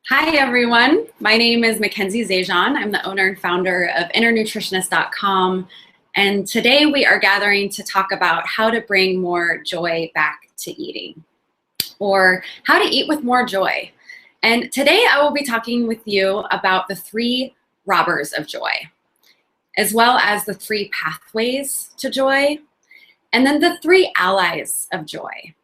Hi, everyone. My name is Mackenzie Zajan. I'm the owner and founder of Nutritionist.com. And today we are gathering to talk about how to bring more joy back to eating, or how to eat with more joy. And today I will be talking with you about the 3 robbers of joy, as well as the 3 pathways to joy, and then the 3 allies of joy.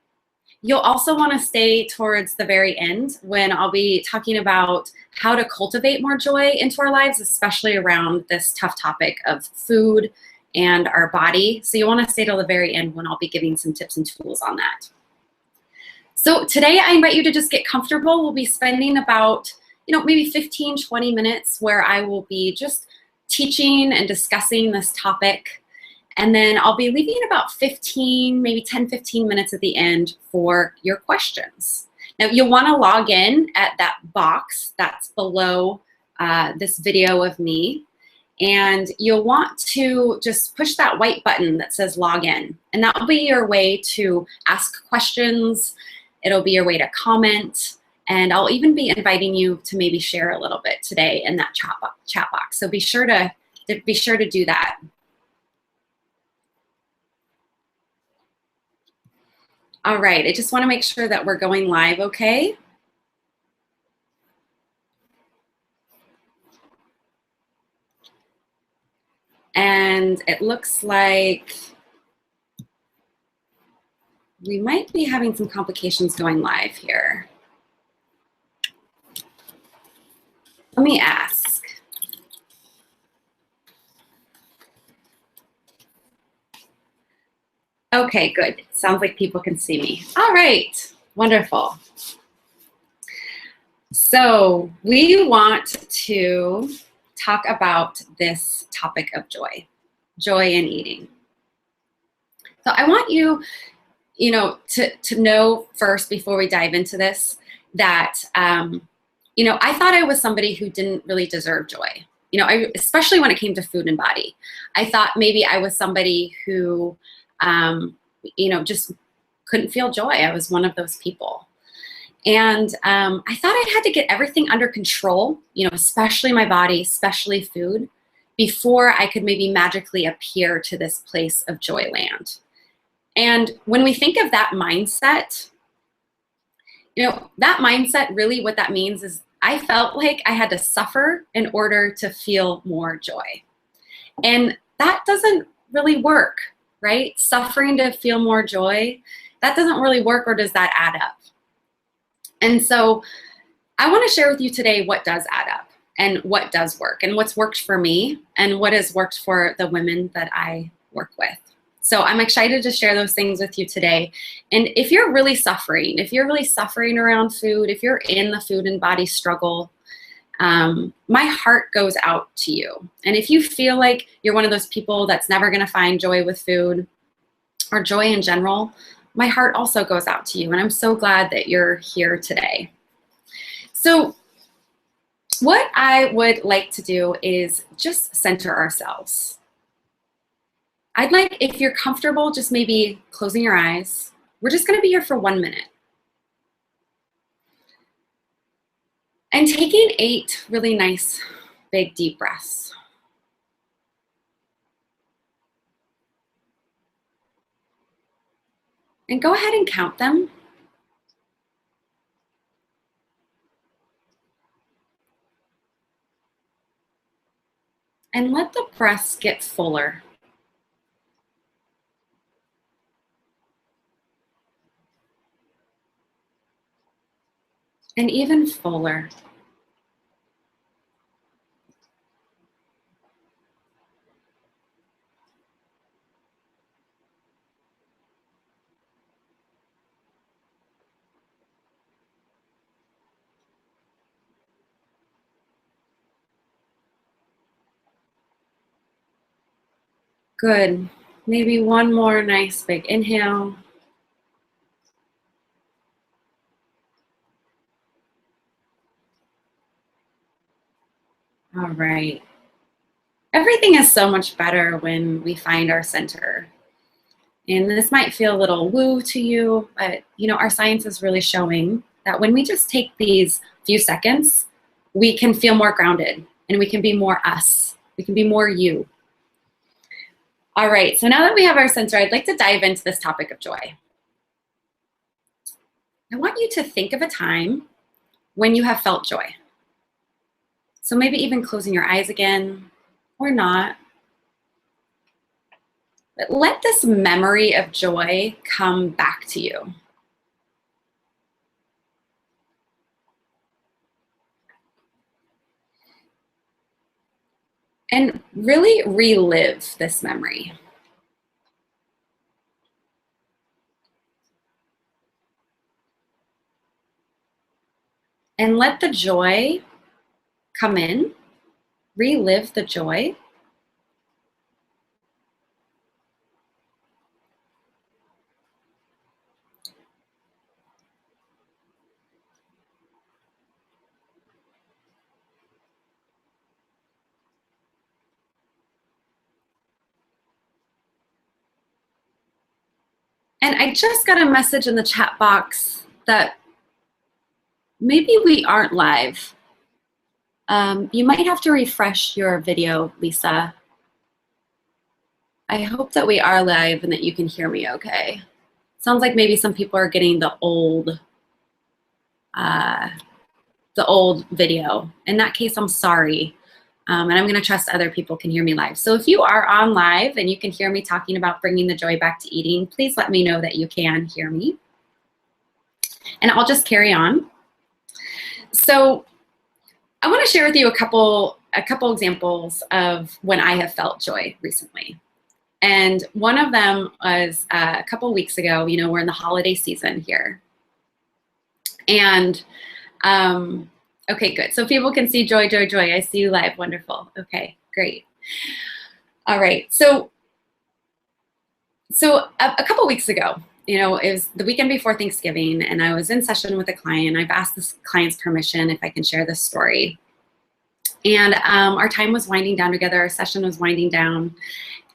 You'll also want to stay towards the very end when I'll be talking about how to cultivate more joy into our lives, especially around this tough topic of food and our body. So you want to stay till the very end when I'll be giving some tips and tools on that. So today I invite you to just get comfortable. We'll be spending about, maybe 15, 20 minutes where I will be just teaching and discussing this topic. And then I'll be leaving about 15, maybe 10, 15 minutes at the end for your questions. Now, you'll want to log in at that box that's below this video of me. And you'll want to just push that white button that says log in. And that will be your way to ask questions. It'll be your way to comment. And I'll even be inviting you to maybe share a little bit today in that chat box. So be sure to do that. All right, I just want to make sure that we're going live, okay? And it looks like we might be having some complications going live here. Let me ask. Okay, good. Sounds like people can see me. All right, wonderful. So we want to talk about this topic of joy in eating. So I want you, to know first before we dive into this that, I thought I was somebody who didn't really deserve joy. Especially when it came to food and body. I thought maybe I was somebody who just couldn't feel joy. I was one of those people. And I thought I had to get everything under control, especially my body, especially food, before I could maybe magically appear to this place of joy land. And when we think of that mindset, that mindset, really what that means is I felt like I had to suffer in order to feel more joy. And that doesn't really work. Right? Suffering to feel more joy, that doesn't really work, or does that add up? And so I want to share with you today what does add up and what does work and what's worked for me and what has worked for the women that I work with. So I'm excited to share those things with you today. And if you're really suffering around food, if you're in the food and body struggle, my heart goes out to you. And if you feel like you're one of those people that's never going to find joy with food or joy in general, my heart also goes out to you. And I'm so glad that you're here today. So what I would like to do is just center ourselves. I'd like, if you're comfortable, just maybe closing your eyes. We're just going to be here for 1 minute. And taking 8 really nice, big, deep breaths. And go ahead and count them. And let the breaths get fuller. And even fuller. Good. Maybe one more nice big inhale. All right. Everything is so much better when we find our center. And this might feel a little woo to you, but our science is really showing that when we just take these few seconds, we can feel more grounded and we can be more us. We can be more you. All right, so now that we have our sensor, I'd like to dive into this topic of joy. I want you to think of a time when you have felt joy. So maybe even closing your eyes again or not. But let this memory of joy come back to you. And really relive this memory. And let the joy come in. Relive the joy. And I just got a message in the chat box that maybe we aren't live. You might have to refresh your video, Lisa. I hope that we are live and that you can hear me okay. Sounds like maybe some people are getting the old video. In that case, I'm sorry. And I'm gonna trust other people can hear me live. So if you are on live and you can hear me talking about bringing the joy back to eating, please let me know that you can hear me. And I'll just carry on. So I wanna share with you a couple examples of when I have felt joy recently. And one of them was a couple weeks ago. You know, we're in the holiday season here. And okay, good. So people can see joy, joy, joy. I see you live. Wonderful. Okay, great. All right. So a couple weeks ago, you know, it was the weekend before Thanksgiving, and I was in session with a client. I've asked this client's permission if I can share this story. And our time was winding down together. Our session was winding down.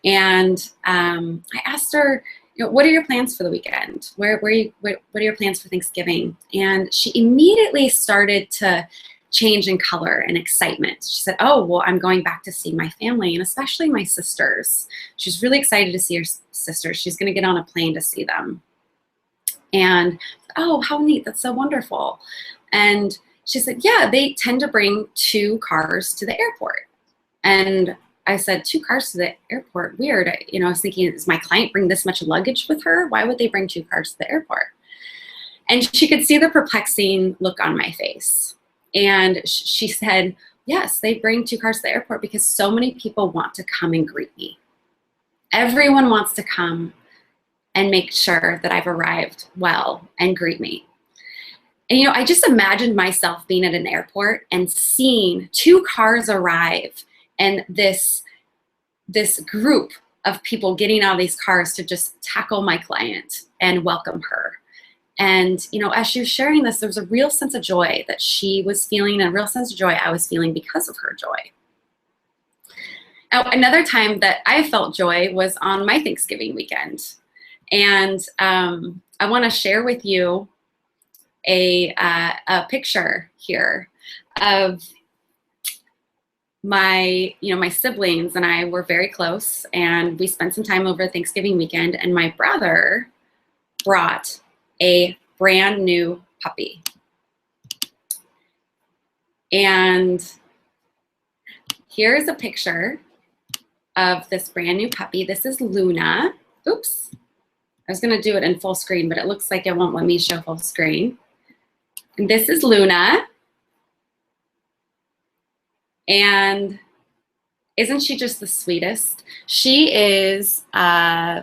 And I asked her, you know, what are your plans for the weekend? What are your plans for Thanksgiving? And she immediately started to change in color and excitement. She said, oh, well, I'm going back to see my family and especially my sisters. She's really excited to see her sisters. She's going to get on a plane to see them. And, oh, how neat. That's so wonderful. And she said, yeah, they tend to bring 2 cars to the airport. And I said, 2 cars to the airport? Weird. I was thinking, does my client bring this much luggage with her? Why would they bring 2 cars to the airport? And she could see the perplexing look on my face. And she said, yes, they bring 2 cars to the airport because so many people want to come and greet me. Everyone wants to come and make sure that I've arrived well and greet me. And, you know, I just imagined myself being at an airport and seeing 2 cars arrive and this group of people getting out of these cars to just tackle my client and welcome her. And, you know, as she was sharing this, there was a real sense of joy that she was feeling and a real sense of joy I was feeling because of her joy. Now, another time that I felt joy was on my Thanksgiving weekend. And I want to share with you a picture here of my siblings and I were very close, and we spent some time over Thanksgiving weekend, and my brother brought a brand new puppy. And here's a picture of this brand new puppy. This is Luna. Oops. I was gonna do it in full screen, but it looks like it won't let me show full screen. And this is Luna. And isn't she just the sweetest? She is 50%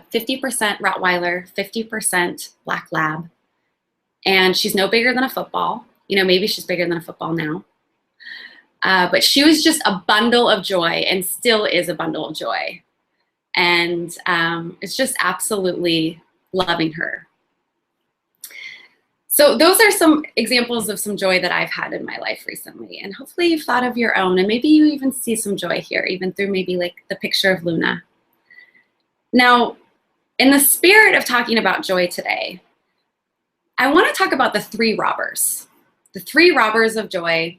Rottweiler, 50% Black Lab. And she's no bigger than a football. You know, maybe she's bigger than a football now. But she was just a bundle of joy and still is a bundle of joy. And it's just absolutely loving her. So those are some examples of some joy that I've had in my life recently. And hopefully you've thought of your own, and maybe you even see some joy here, even through maybe like the picture of Luna. Now, in the spirit of talking about joy today, I want to talk about the three robbers of joy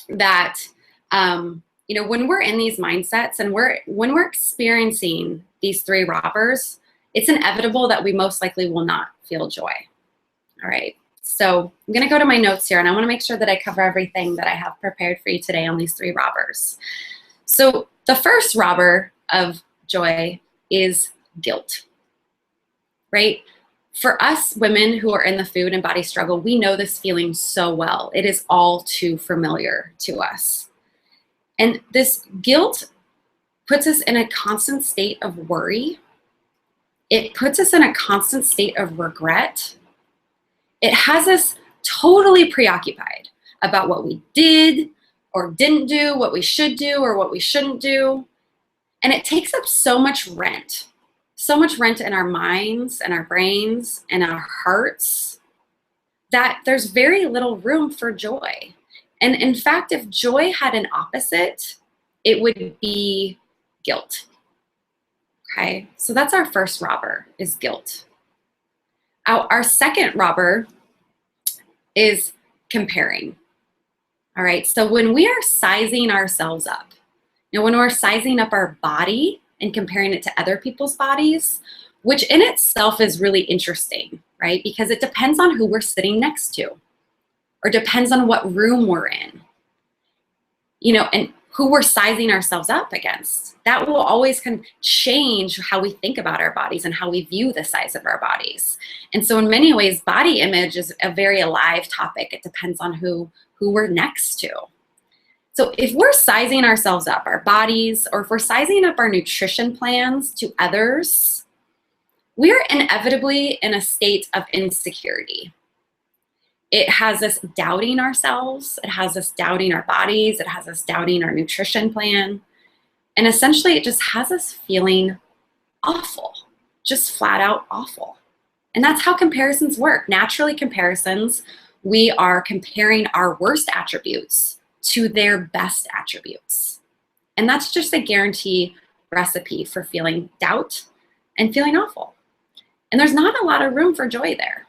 that, when we're in these mindsets and when we're experiencing these three robbers, it's inevitable that we most likely will not feel joy. All right. So I'm going to go to my notes here, and I want to make sure that I cover everything that I have prepared for you today on these three robbers. So the first robber of joy is guilt, right? For us women who are in the food and body struggle, we know this feeling so well. It is all too familiar to us. And this guilt puts us in a constant state of worry. It puts us in a constant state of regret. It has us totally preoccupied about what we did or didn't do, what we should do or what we shouldn't do. And it takes up so much rent in our minds and our brains and our hearts that there's very little room for joy. And in fact, if joy had an opposite, it would be guilt. Okay, so that's our first robber, is guilt. Our second robber is comparing. All right, so when we are sizing ourselves up, when we're sizing up our body and comparing it to other people's bodies, which in itself is really interesting, right? Because it depends on who we're sitting next to, or depends on what room we're in, and who we're sizing ourselves up against. That will always kind of change how we think about our bodies and how we view the size of our bodies. And so in many ways, body image is a very alive topic. It depends on who we're next to. So if we're sizing ourselves up, our bodies, or if we're sizing up our nutrition plans to others, we're inevitably in a state of insecurity. It has us doubting ourselves. It has us doubting our bodies. It has us doubting our nutrition plan. And essentially, it just has us feeling awful, just flat out awful. And that's how comparisons work. Naturally, comparisons, we are comparing our worst attributes to their best attributes. And that's just a guarantee recipe for feeling doubt and feeling awful. And there's not a lot of room for joy there.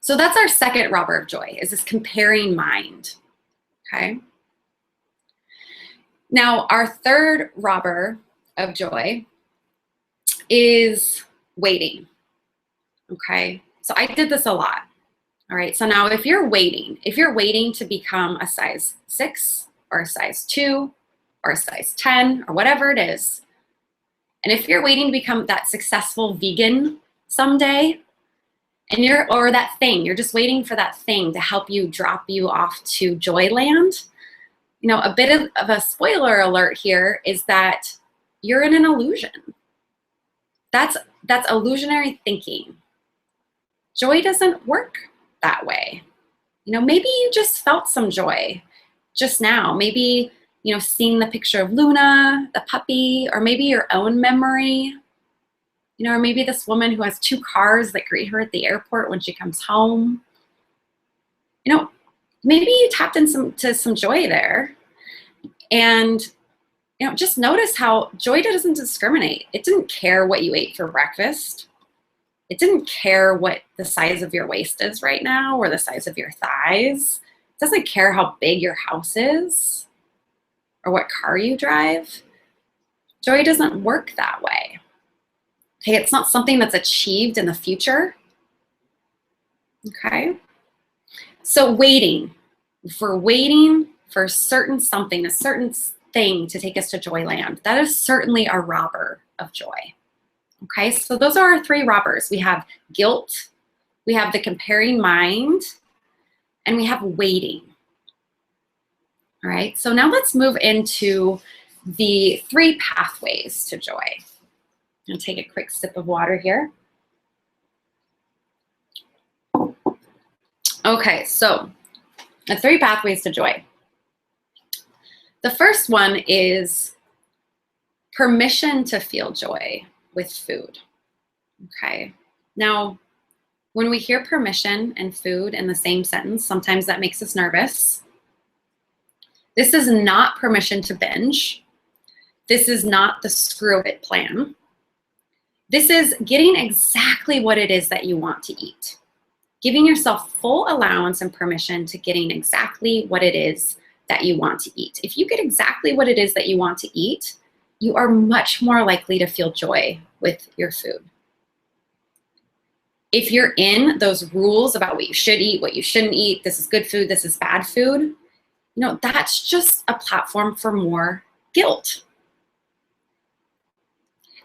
So that's our second robber of joy, is this comparing mind, okay? Now, our third robber of joy is waiting, okay? So I did this a lot, all right? So now if you're waiting to become a size 6 or a size 2 or a size 10 or whatever it is, and if you're waiting to become that successful vegan someday, and you're just waiting for that thing to help you drop you off to Joyland, a bit of a spoiler alert here is that you're in an illusion. That's illusionary thinking. Joy doesn't work that way. Maybe you just felt some joy just now. Maybe, seeing the picture of Luna, the puppy, or maybe your own memory. Or maybe this woman who has 2 cars that greet her at the airport when she comes home. Maybe you tapped into some joy there. And, just notice how joy doesn't discriminate. It didn't care what you ate for breakfast. It didn't care what the size of your waist is right now or the size of your thighs. It doesn't care how big your house is or what car you drive. Joy doesn't work that way. Okay, it's not something that's achieved in the future. Okay, so waiting for a certain something, a certain thing to take us to Joyland, that is certainly a robber of joy. Okay, so those are our 3 robbers. We have guilt, we have the comparing mind, and we have waiting. All right, so now let's move into the 3 pathways to joy. I'm gonna take a quick sip of water here. Okay, so the 3 pathways to joy. The first one is permission to feel joy with food. Okay, now when we hear permission and food in the same sentence, sometimes that makes us nervous. This is not permission to binge. This is not the screw it plan. This is getting exactly what it is that you want to eat. Giving yourself full allowance and permission to getting exactly what it is that you want to eat. If you get exactly what it is that you want to eat, you are much more likely to feel joy with your food. If you're in those rules about what you should eat, what you shouldn't eat, this is good food, this is bad food, that's just a platform for more guilt.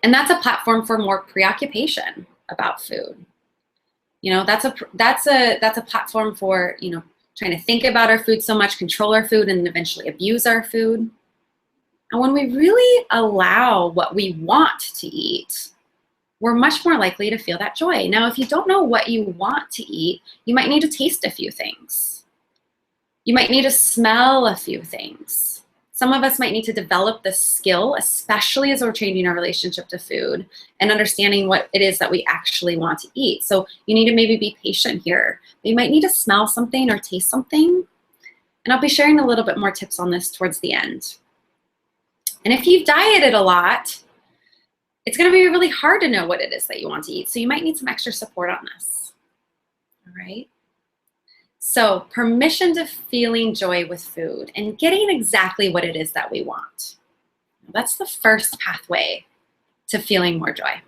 And that's a platform for more preoccupation about food. That's a platform for, trying to think about our food so much, control our food, and eventually abuse our food. And when we really allow what we want to eat, we're much more likely to feel that joy. Now, if you don't know what you want to eat, you might need to taste a few things. You might need to smell a few things. Some of us might need to develop this skill, especially as we're changing our relationship to food and understanding what it is that we actually want to eat. So you need to maybe be patient here. You might need to smell something or taste something. And I'll be sharing a little bit more tips on this towards the end. And if you've dieted a lot, it's going to be really hard to know what it is that you want to eat. So you might need some extra support on this. All right. So permission to feeling joy with food and getting exactly what it is that we want. That's the first pathway to feeling more joy.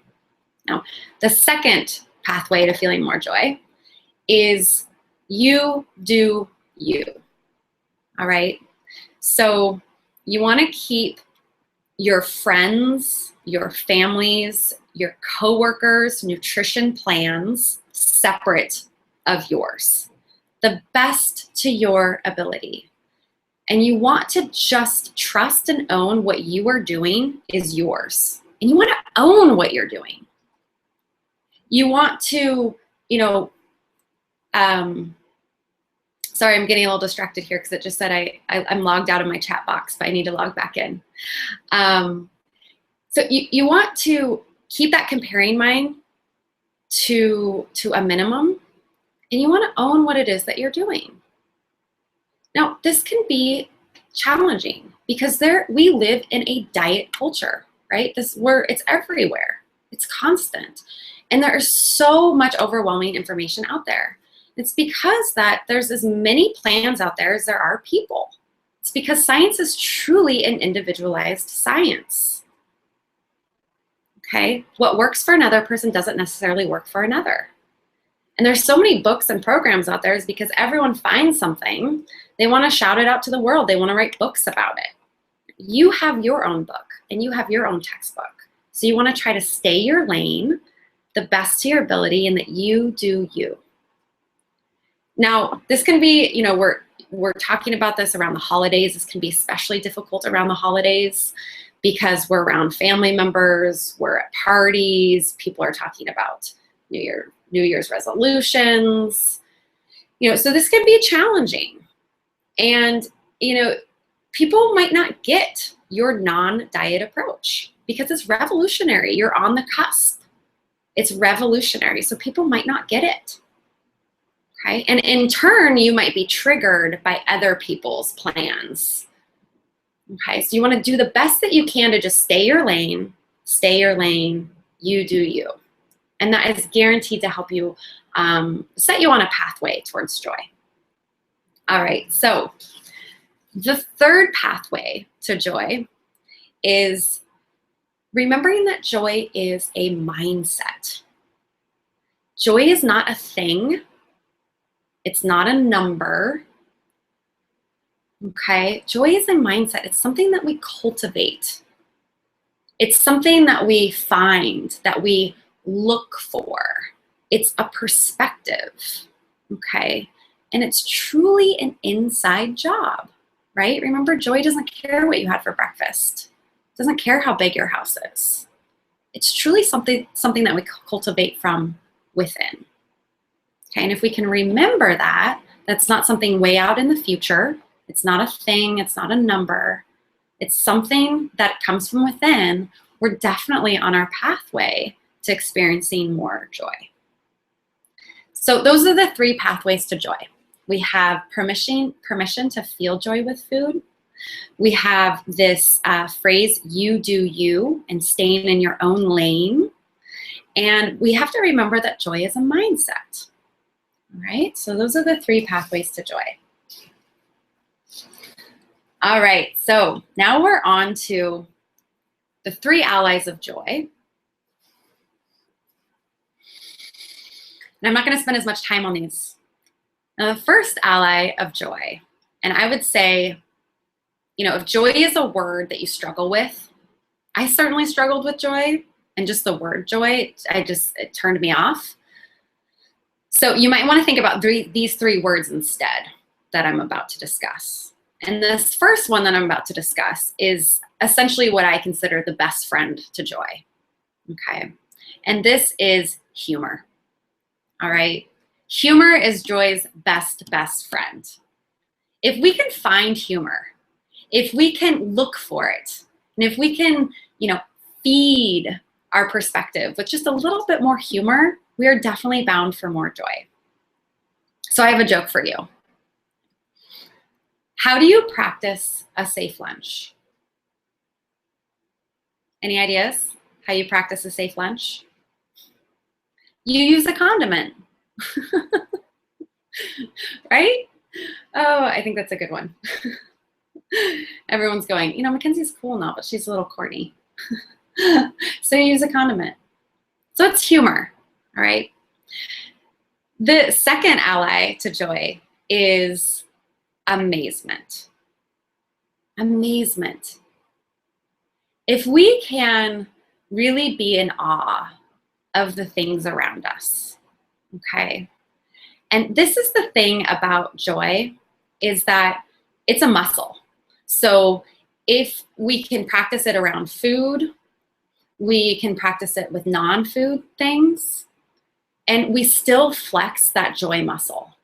Now, the second pathway to feeling more joy is you do you. All right. So you want to keep your friends, your families, your coworkers' nutrition plans separate of yours. The best to your ability. And you want to just trust and own what you are doing is yours. And you want to own what you're doing. You want to, sorry, I'm getting a little distracted here because it just said I'm logged out of my chat box, but I need to log back in. So you want to keep that comparing mind to a minimum. And you want to own what it is that you're doing. Now, this can be challenging because we live in a diet culture, right? It's everywhere. It's constant. And there is so much overwhelming information out there. It's because that there's as many plans out there as there are people. It's because science is truly an individualized science. Okay? What works for another person doesn't necessarily work for another. And there's so many books and programs out there is because everyone finds something, they want to shout it out to the world. They want to write books about it. You have your own book and you have your own textbook. So you want to try to stay your lane the best to your ability and that you do you. Now, this can be, we're talking about this around the holidays. This can be especially difficult around the holidays because we're around family members, we're at parties, people are talking about New Year's resolutions, so this can be challenging. And, people might not get your non-diet approach because it's revolutionary. You're on the cusp. It's revolutionary. So people might not get it. Okay. And in turn, you might be triggered by other people's plans. Okay. So you want to do the best that you can to just stay your lane, you do you. And that is guaranteed to help you set you on a pathway towards joy. All right, so the third pathway to joy is remembering that joy is a mindset. Joy is not a thing. It's not a number. Okay, joy is a mindset. It's something that we cultivate. It's something that we find, that we look for. It's a perspective, okay? And it's truly an inside job, right? Remember, joy doesn't care what you had for breakfast. It doesn't care how big your house is. It's truly something that we cultivate from within, okay? And if we can remember that, that's not something way out in the future. It's not a thing. It's not a number. It's something that comes from within. We're definitely on our pathway to experiencing more joy. So those are the three pathways to joy. We have permission to feel joy with food. We have this phrase, you do you, and staying in your own lane. And we have to remember that joy is a mindset. All right, so those are the 3 pathways to joy. All right, so now we're on to the 3 allies of joy. And I'm not going to spend as much time on these. Now, the first ally of joy, and I would say, if joy is a word that you struggle with, I certainly struggled with joy, and just the word joy, it turned me off. So you might want to think about these 3 words instead that I'm about to discuss. And this first one that I'm about to discuss is essentially what I consider the best friend to joy. Okay. And this is humor. All right. Humor is joy's best friend. If we can find humor, if we can look for it, and if we can, feed our perspective with just a little bit more humor, we are definitely bound for more joy. So I have a joke for you. How do you practice a safe lunch? Any ideas how you practice a safe lunch? You use a condiment, right? Oh, I think that's a good one. Everyone's going, Mackenzie's cool now, but she's a little corny. So you use a condiment. So it's humor, all right? The second ally to joy is amazement. Amazement. If we can really be in awe of the things around us, okay? And this is the thing about joy, is that it's a muscle. So if we can practice it around food, we can practice it with non-food things, and we still flex that joy muscle.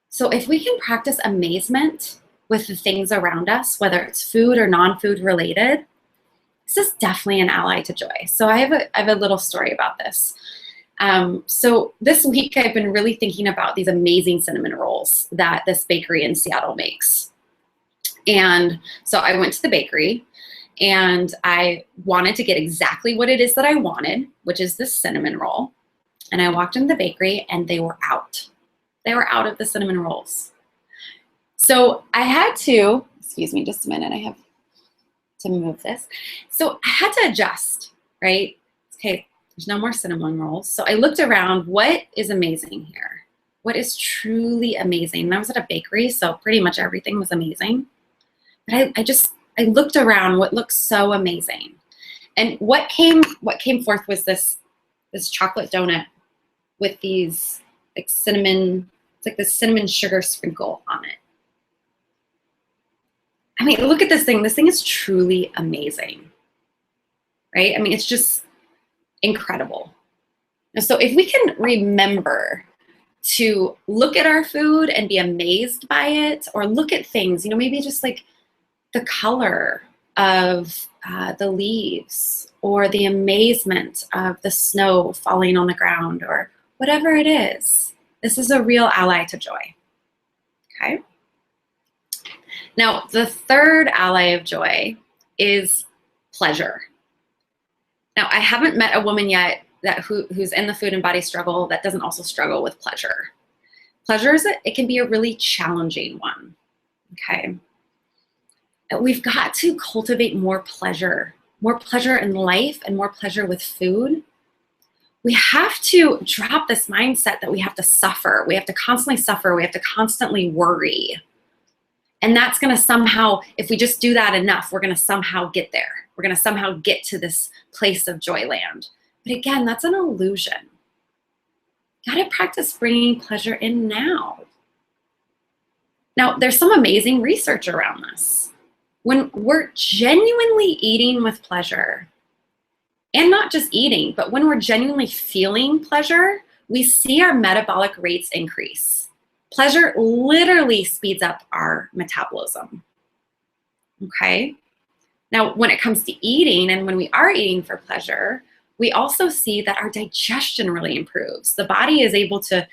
So if we can practice amazement with the things around us, whether it's food or non-food related, this is definitely an ally to joy. So I have a little story about this. So this week I've been really thinking about these amazing cinnamon rolls that this bakery in Seattle makes. And so I went to the bakery and I wanted to get exactly what it is that I wanted, which is this cinnamon roll. And I walked into the bakery and they were out. They were out of the cinnamon rolls. So I had to, excuse me just a minute, I have to move this. So I had to adjust, right? Okay, there's no more cinnamon rolls. So I looked around, what is amazing here? What is truly amazing? And I was at a bakery, so pretty much everything was amazing. But I looked around what looked so amazing. And what came forth was this chocolate donut with these like cinnamon, it's like this cinnamon sugar sprinkle on it. I mean, look at this thing. This thing is truly amazing, right? I mean, it's just incredible. And so if we can remember to look at our food and be amazed by it, or look at things, maybe just like the color of the leaves, or the amazement of the snow falling on the ground, or whatever it is, this is a real ally to joy, okay? Now, the third ally of joy is pleasure. Now, I haven't met a woman yet who's in the food and body struggle that doesn't also struggle with pleasure. Pleasure it can be a really challenging one, okay? We've got to cultivate more pleasure in life and more pleasure with food. We have to drop this mindset that we have to suffer. We have to constantly suffer. We have to constantly worry. And that's going to somehow, if we just do that enough, we're going to somehow get there. We're going to somehow get to this place of joyland. But again, that's an illusion. You got to practice bringing pleasure in now. Now, there's some amazing research around this. When we're genuinely eating with pleasure, and not just eating, but when we're genuinely feeling pleasure, we see our metabolic rates increase. Pleasure literally speeds up our metabolism, okay? Now, when it comes to eating, and when we are eating for pleasure, we also see that our digestion really improves. The body is able to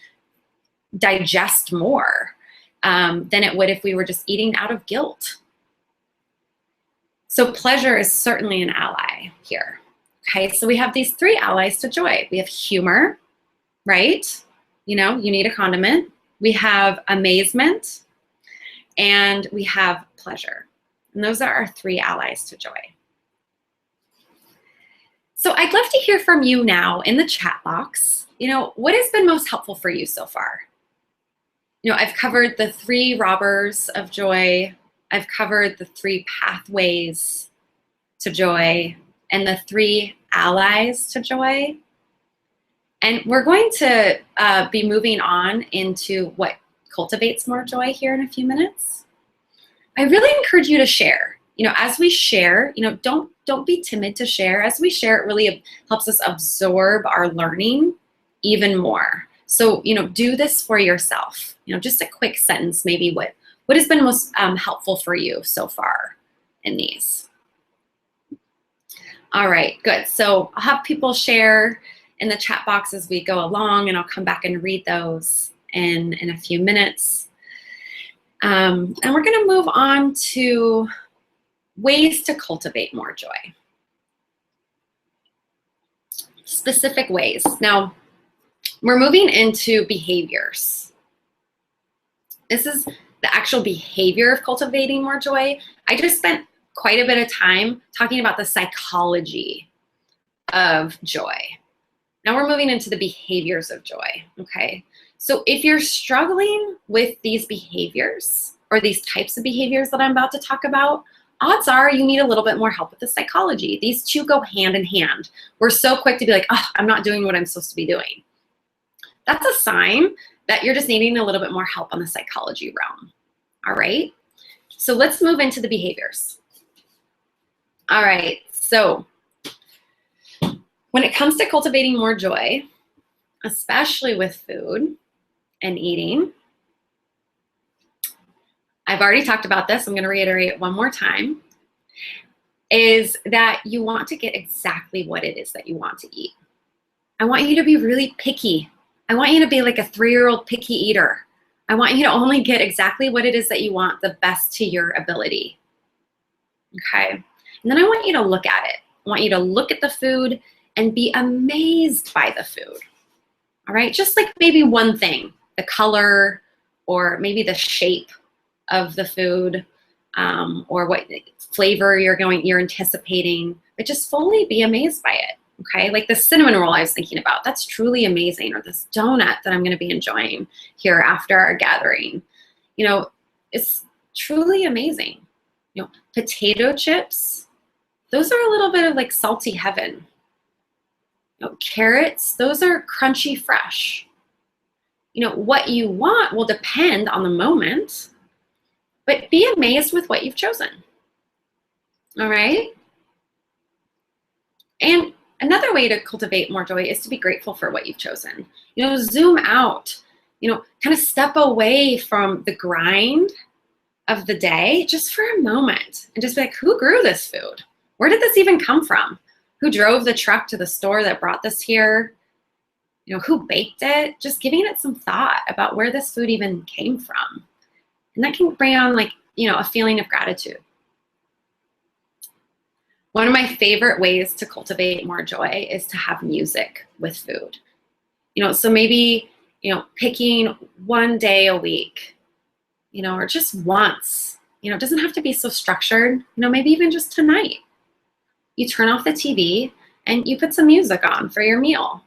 digest more than it would if we were just eating out of guilt. So pleasure is certainly an ally here, Okay, so we have these three allies to joy. We have humor, right? You know, you need a condiment. We have amazement, and we have pleasure. And those are our three allies to joy. So I'd love to hear from you now in the chat box. You know, what has been most helpful for you so far? You know, I've covered the three robbers of joy. I've covered the three pathways to joy and the three allies to joy. And we're going to be moving on into what cultivates more joy here in a few minutes. I really encourage you to share. You know, as we share, you know, don't be timid to share. As we share, it really helps us absorb our learning even more. So, you know, do this for yourself. You know, just a quick sentence, maybe what has been most helpful for you so far in these. All right, good. So I'll have people share in the chat box as we go along, and I'll come back and read those in a few minutes. And we're going to move on to ways to cultivate more joy. Specific ways. Now, we're moving into behaviors. This is the actual behavior of cultivating more joy. I just spent quite a bit of time talking about the psychology of joy. Now we're moving into the behaviors of joy, okay? So if you're struggling with these behaviors or these types of behaviors that I'm about to talk about, odds are you need a little bit more help with the psychology. These two go hand in hand. We're so quick to be like, oh, I'm not doing what I'm supposed to be doing. That's a sign that you're just needing a little bit more help on the psychology realm, all right? So let's move into the behaviors. All right, so when it comes to cultivating more joy, especially with food and eating, I've already talked about this, I'm going to reiterate it one more time, is that you want to get exactly what it is that you want to eat. I want you to be really picky. I want you to be like a 3-year-old picky eater. I want you to only get exactly what it is that you want, the best to your ability. Okay? And then I want you to look at it. I want you to look at the food and be amazed by the food. All right? Just like maybe one thing, the color or maybe the shape of the food, or what flavor you're anticipating, but just fully be amazed by it. Okay, like the cinnamon roll I was thinking about, that's truly amazing, or this donut that I'm going to be enjoying here after our gathering. You know, it's truly amazing. You know, potato chips, those are a little bit of like salty heaven. You know, carrots, those are crunchy fresh. You know, what you want will depend on the moment, but be amazed with what you've chosen. All right? And another way to cultivate more joy is to be grateful for what you've chosen. You know, zoom out, you know, kind of step away from the grind of the day just for a moment and just be like, who grew this food? Where did this even come from? Who drove the truck to the store that brought this here? You know, who baked it? Just giving it some thought about where this food even came from. And that can bring on, like, you know, a feeling of gratitude. One of my favorite ways to cultivate more joy is to have music with food. You know, so maybe, you know, picking one day a week, you know, or just once. You know, it doesn't have to be so structured. You know, maybe even just tonight. You turn off the TV and you put some music on for your meal.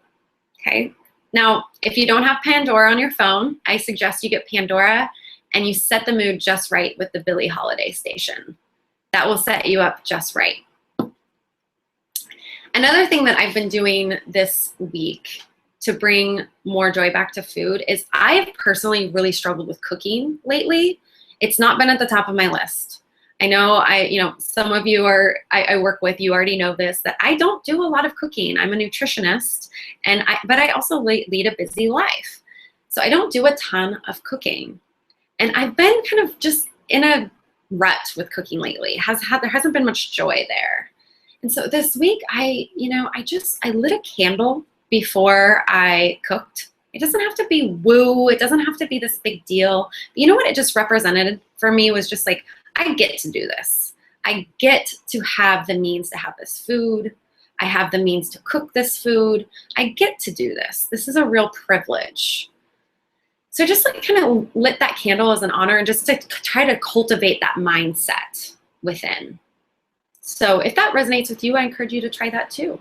Okay? Now, if you don't have Pandora on your phone, I suggest you get Pandora and you set the mood just right with the Billie Holiday station. That will set you up just right. Another thing that I've been doing this week to bring more joy back to food is I've personally really struggled with cooking lately. It's not been at the top of my list. I know some of you I work with, you already know this, that I don't do a lot of cooking. I'm a nutritionist, but I also lead a busy life. So I don't do a ton of cooking. And I've been kind of just in a rut with cooking lately. There hasn't been much joy there. And so this week, I lit a candle before I cooked. It doesn't have to be woo. It doesn't have to be this big deal. But you know what it just represented for me was just like, I get to do this. I get to have the means to have this food. I have the means to cook this food. I get to do this. This is a real privilege. So just like kind of lit that candle as an honor and just to try to cultivate that mindset within. So if that resonates with you, I encourage you to try that too.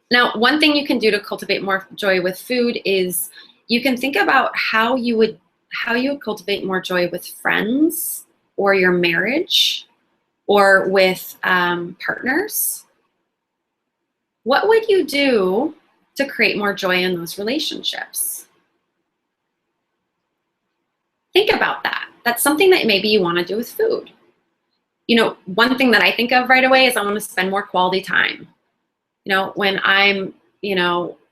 Now, one thing you can do to cultivate more joy with food is you can think about how you would cultivate more joy with friends or your marriage or with partners. What would you do to create more joy in those relationships? Think about that. That's something that maybe you want to do with food. You know, one thing that I think of right away is I want to spend more quality time. You know, when I'm,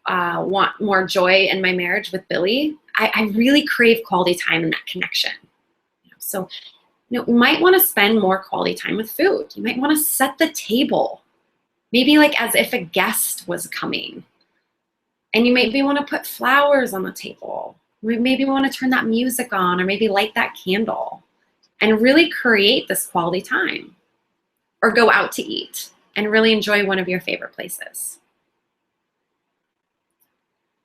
want more joy in my marriage with Billy, I really crave quality time and that connection. So, you might want to spend more quality time with food. You might want to set the table, maybe like as if a guest was coming. And you maybe want to put flowers on the table. Maybe want to turn that music on or maybe light that candle and really create this quality time. Or go out to eat and really enjoy one of your favorite places.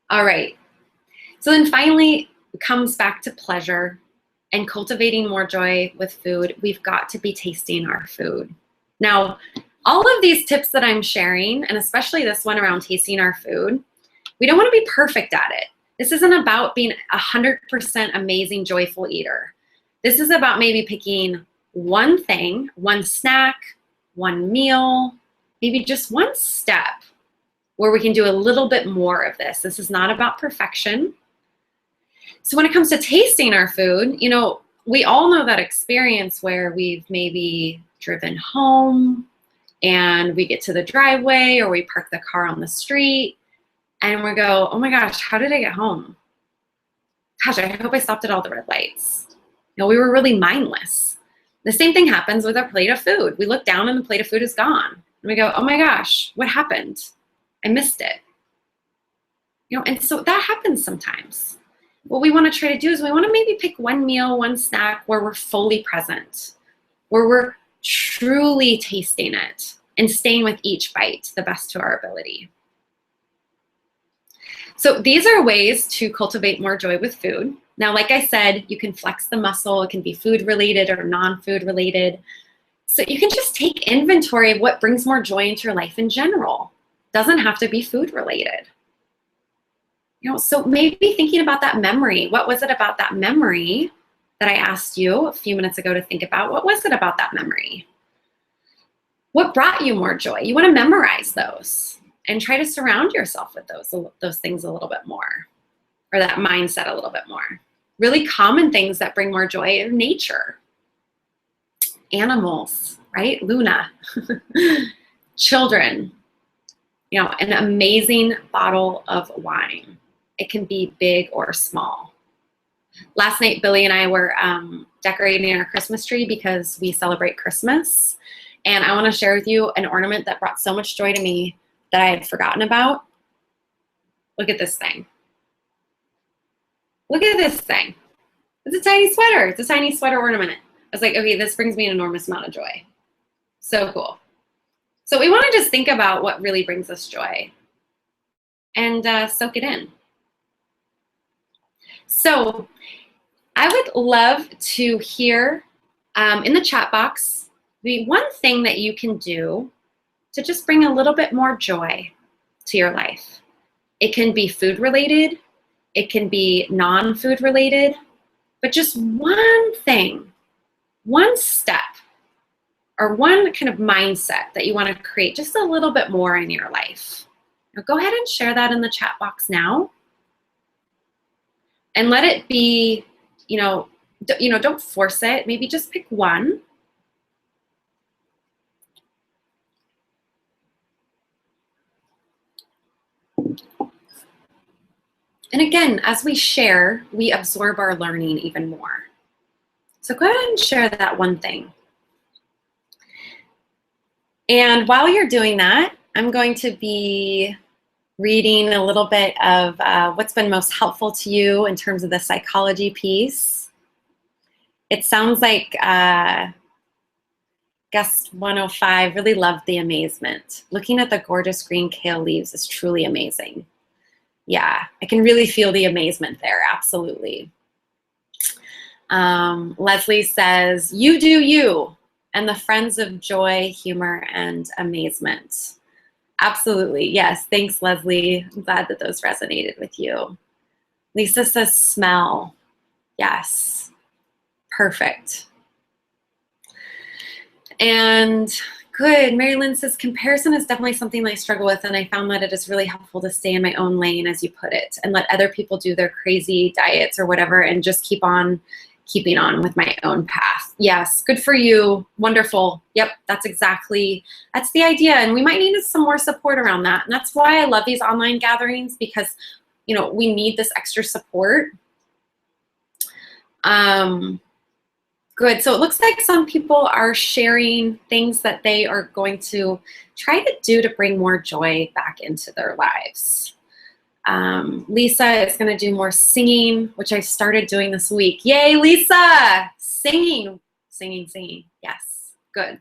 All right. So then finally it comes back to pleasure and cultivating more joy with food. We've got to be tasting our food. Now, all of these tips that I'm sharing, and especially this one around tasting our food, we don't want to be perfect at it. This isn't about being 100% amazing, joyful eater. This is about maybe picking one thing, one snack, one meal, maybe just one step where we can do a little bit more of this. This is not about perfection. So when it comes to tasting our food, we all know that experience where we've maybe driven home and we get to the driveway or we park the car on the street and we go, oh my gosh, how did I get home? Gosh, I hope I stopped at all the red lights. We were really mindless. The same thing happens with our plate of food. We look down and the plate of food is gone. And we go, oh my gosh, what happened? I missed it. And so that happens sometimes. What we want to try to do is we want to maybe pick one meal, one snack where we're fully present, where we're truly tasting it and staying with each bite to the best to our ability. So these are ways to cultivate more joy with food. Now, like I said, you can flex the muscle. It can be food related or non-food related. So you can just take inventory of what brings more joy into your life in general. Doesn't have to be food related. So maybe thinking about that memory. What was it about that memory that I asked you a few minutes ago to think about? What was it about that memory? What brought you more joy? You want to memorize those and try to surround yourself with those things a little bit more, or that mindset a little bit more. Really common things that bring more joy are nature, animals, right? Luna, children, an amazing bottle of wine. It can be big or small. Last night, Billy and I were decorating our Christmas tree because we celebrate Christmas. And I want to share with you an ornament that brought so much joy to me that I had forgotten about. Look at this thing. Look at this thing. It's a tiny sweater. It's a tiny sweater ornament. I was like, okay, this brings me an enormous amount of joy. So cool. So we want to just think about what really brings us joy and soak it in. So I would love to hear in the chat box the one thing that you can do to just bring a little bit more joy to your life. It can be food related. It can be non-food related, but just one thing, one step, or one kind of mindset that you want to create just a little bit more in your life. Now go ahead and share that in the chat box now. And let it be, don't force it. Maybe just pick one. And again, as we share, we absorb our learning even more. So go ahead and share that one thing. And while you're doing that, I'm going to be reading a little bit of what's been most helpful to you in terms of the psychology piece. It sounds like Guest 105, really loved the amazement. Looking at the gorgeous green kale leaves is truly amazing. Yeah, I can really feel the amazement there, absolutely. Leslie says, you do you, and the friends of joy, humor, and amazement. Absolutely, yes. Thanks, Leslie. I'm glad that those resonated with you. Lisa says, smell. Yes, perfect. And good. Mary Lynn says, comparison is definitely something I struggle with, and I found that it is really helpful to stay in my own lane, as you put it, and let other people do their crazy diets or whatever, and just keep on keeping on with my own path. Yes, good for you. Wonderful. Yep, that's the idea. And we might need some more support around that. And that's why I love these online gatherings, because, you know, we need this extra support. Good. So it looks like some people are sharing things that they are going to try to do to bring more joy back into their lives. Lisa is going to do more singing, which I started doing this week. Yay, Lisa! Singing, singing, singing. Yes, good.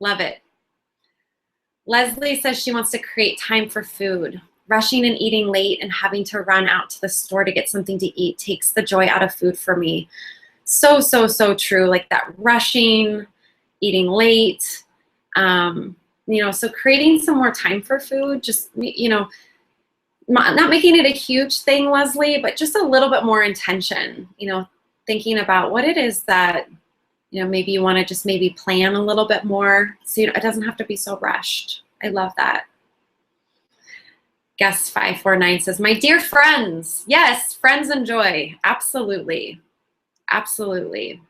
Love it. Leslie says she wants to create time for food. Rushing and eating late and having to run out to the store to get something to eat takes the joy out of food for me. So, so, so true. Like that rushing, eating late, you know, so creating some more time for food, just, you know, not making it a huge thing, Leslie, but just a little bit more intention, you know, thinking about what it is that, you know, maybe you want to just maybe plan a little bit more, so you know, it doesn't have to be so rushed. I love that. Guest 549 says, my dear friends, yes, friends and joy. Absolutely. Absolutely.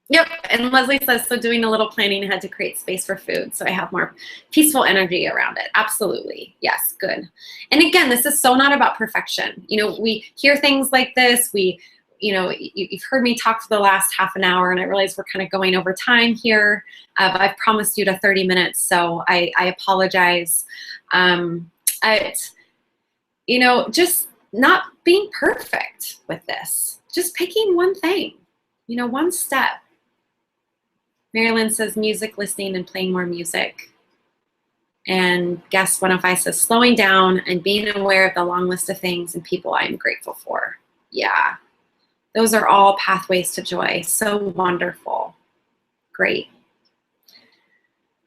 Yep, and Leslie says, so doing a little planning ahead to create space for food so I have more peaceful energy around it. Absolutely. Yes, good. And again, this is so not about perfection. You know, we hear things like this. You know, you've heard me talk for the last half an hour, and I realize we're kind of going over time here, but I've promised you to 30 minutes, so I apologize. You know, just not being perfect with this, just picking one thing, you know, one step. Marilyn says music, listening, and playing more music. And Guest 105 says slowing down and being aware of the long list of things and people I'm grateful for. Yeah, those are all pathways to joy. So wonderful. Great.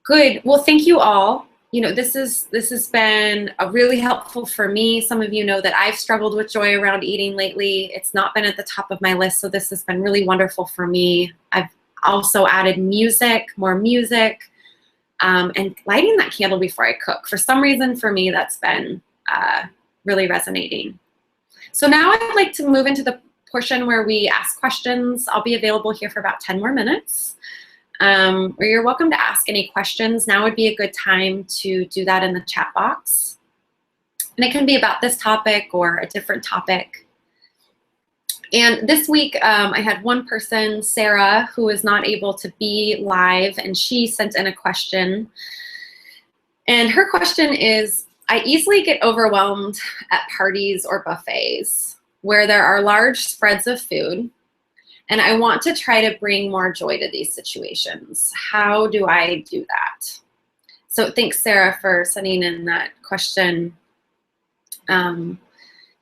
Good. Well, thank you all. You know, this has been really helpful for me. Some of you know that I've struggled with joy around eating lately. It's not been at the top of my list, so this has been really wonderful for me. I've also added music, more music, and lighting that candle before I cook. For some reason, for me, that's been really resonating. So now I'd like to move into the portion where we ask questions. I'll be available here for about 10 more minutes. Where you're welcome to ask any questions. Now would be a good time to do that in the chat box. And it can be about this topic or a different topic. And this week, I had one person, Sarah, who was not able to be live, and she sent in a question. And her question is, I easily get overwhelmed at parties or buffets where there are large spreads of food, and I want to try to bring more joy to these situations. How do I do that? So thanks, Sarah, for sending in that question.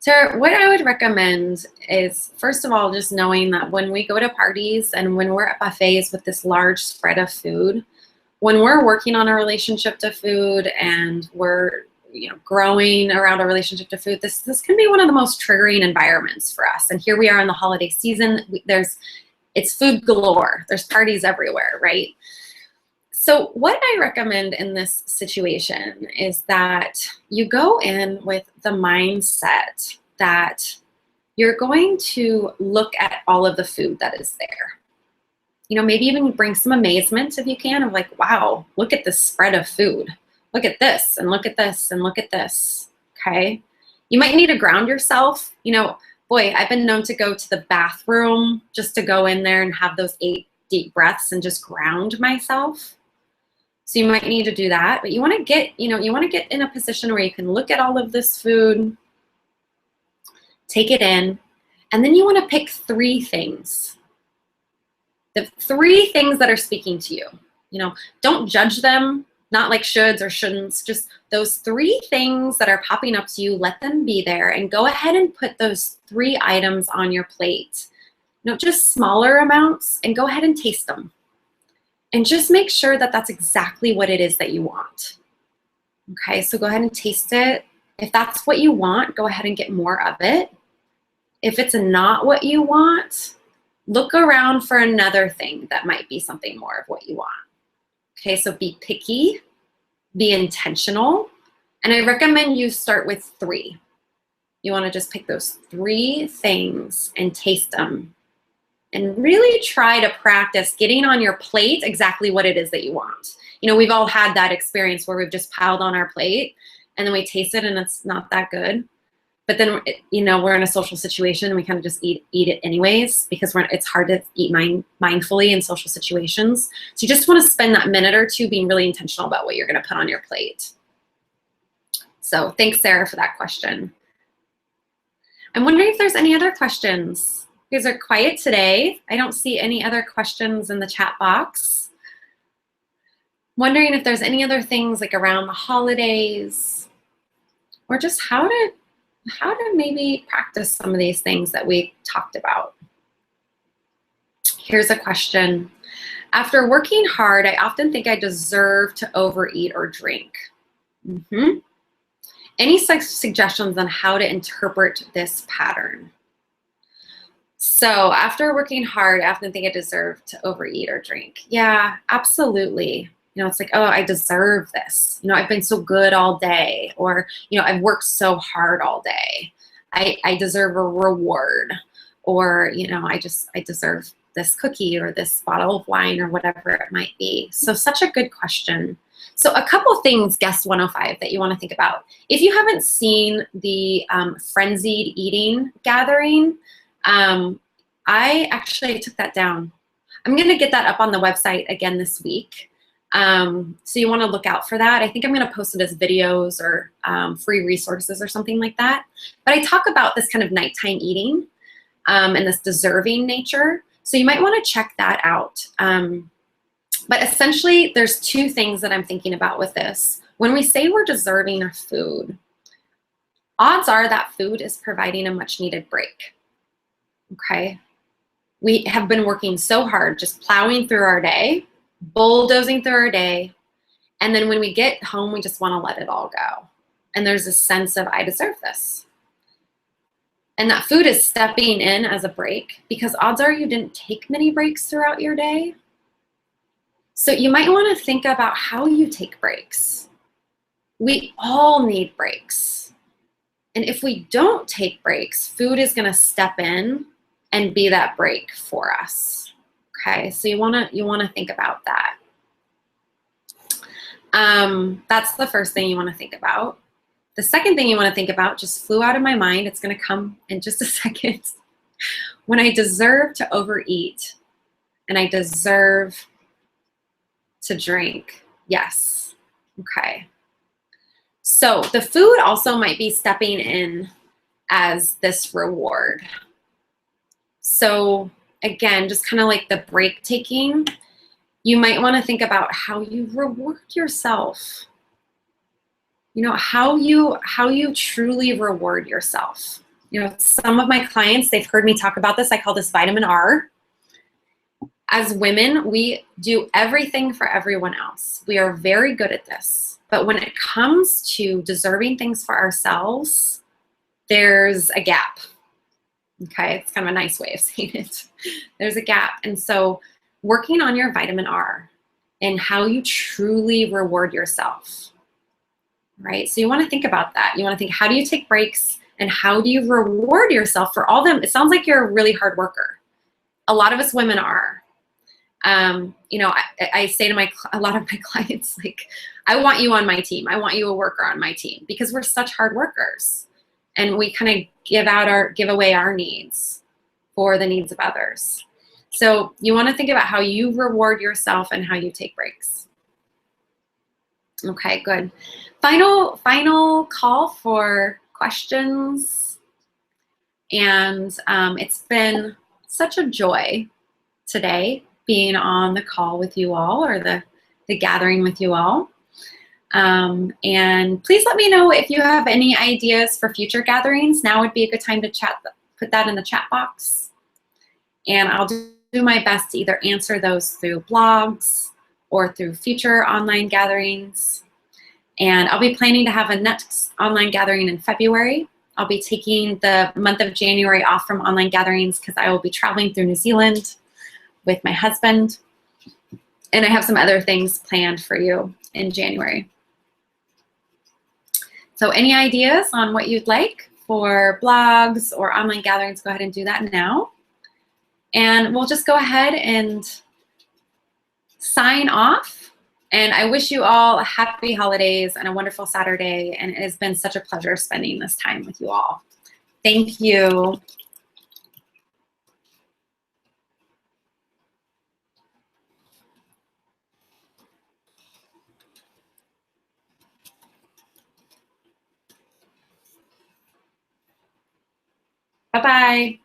Sarah, what I would recommend is, first of all, just knowing that when we go to parties and when we're at buffets with this large spread of food, when we're working on a relationship to food and we're, you know, growing around a relationship to food, this can be one of the most triggering environments for us. And here we are in the holiday season. It's food galore. There's parties everywhere, right? So what I recommend in this situation is that you go in with the mindset that you're going to look at all of the food that is there. You know, maybe even bring some amazement if you can, of like, wow, look at this spread of food. Look at this, and look at this, and look at this, okay? You might need to ground yourself. You know, boy, I've been known to go to the bathroom just to go in there and have those 8 deep breaths and just ground myself. So you might need to do that, but you want to get, you want to get in a position where you can look at all of this food, take it in, and then you want to pick 3 things The 3 things that are speaking to you. You know, don't judge them, not like shoulds or shouldn'ts, just those 3 things that are popping up to you, let them be there and go ahead and put those 3 items on your plate. You know, just smaller amounts, and go ahead and taste them. And just make sure that that's exactly what it is that you want. Okay, so go ahead and taste it. If that's what you want, go ahead and get more of it. If it's not what you want, look around for another thing that might be something more of what you want. Okay, so be picky, be intentional, and I recommend you start with 3. You want to just pick those 3 things and taste them. And really try to practice getting on your plate exactly what it is that you want. You know, we've all had that experience where we've just piled on our plate and then we taste it and it's not that good. But then, you know, we're in a social situation and we kind of just eat it anyways, because it's hard to eat mindfully in social situations. So you just want to spend that minute or 2 being really intentional about what you're going to put on your plate. So thanks, Sarah, for that question. I'm wondering if there's any other questions. You guys are quiet today. I don't see any other questions in the chat box. Wondering if there's any other things like around the holidays, or just how to maybe practice some of these things that we talked about. Here's a question. After working hard, I often think I deserve to overeat or drink. Any suggestions on how to interpret this pattern? So after working hard, I often think I deserve to overeat or drink. Yeah, absolutely. You know, it's like, oh, I deserve this. You know, I've been so good all day, or, you know, I've worked so hard all day. I deserve a reward, or, you know, I deserve this cookie or this bottle of wine or whatever it might be. So such a good question. So a couple things, guest 105, that you want to think about. If you haven't seen the frenzied eating gathering, I actually took that down. I'm going to get that up on the website again this week. So you want to look out for that. I think I'm going to post it as videos or free resources or something like that. But I talk about this kind of nighttime eating and this deserving nature. So you might want to check that out. But essentially, there's 2 things that I'm thinking about with this. When we say we're deserving of food, odds are that food is providing a much needed break. Okay? We have been working so hard, just plowing through our day, bulldozing through our day, and then when we get home, we just want to let it all go. And there's a sense of, I deserve this. And that food is stepping in as a break, because odds are you didn't take many breaks throughout your day. So you might want to think about how you take breaks. We all need breaks. And if we don't take breaks, food is going to step in and be that break for us. Okay, so you want to think about that. That's the first thing you want to think about. The second thing you want to think about just flew out of my mind. It's going to come in just a second. When I deserve to overeat and I deserve to drink. Yes. Okay. So the food also might be stepping in as this reward. So again, just kind of like the break taking, you might want to think about how you reward yourself. You know, how you truly reward yourself. You know, some of my clients, they've heard me talk about this. I call this vitamin R. As women, we do everything for everyone else. We are very good at this. But when it comes to deserving things for ourselves, there's a gap. Okay, it's kind of a nice way of saying it. There's a gap. And so working on your vitamin R and how you truly reward yourself, right? So you want to think about that. You want to think, how do you take breaks and how do you reward yourself for all them? It sounds like you're a really hard worker. A lot of us women are. You know, I say to a lot of my clients, like, I want you on my team. I want you a worker on my team, because we're such hard workers and we kind of give away our needs for the needs of others. So you want to think about how you reward yourself and how you take breaks. Okay, good. Final call for questions. And it's been such a joy today. being on the call with you all, or the gathering with you all. And please let me know if you have any ideas for future gatherings. Now would be a good time to chat, put that in the chat box. And I'll do my best to either answer those through blogs or through future online gatherings. And I'll be planning to have a next online gathering in February. I'll be taking the month of January off from online gatherings because I will be traveling through New Zealand with my husband. And I have some other things planned for you in January. So any ideas on what you'd like for blogs or online gatherings, go ahead and do that now. And we'll just go ahead and sign off. And I wish you all happy holidays and a wonderful Saturday. And it has been such a pleasure spending this time with you all. Thank you. Bye-bye.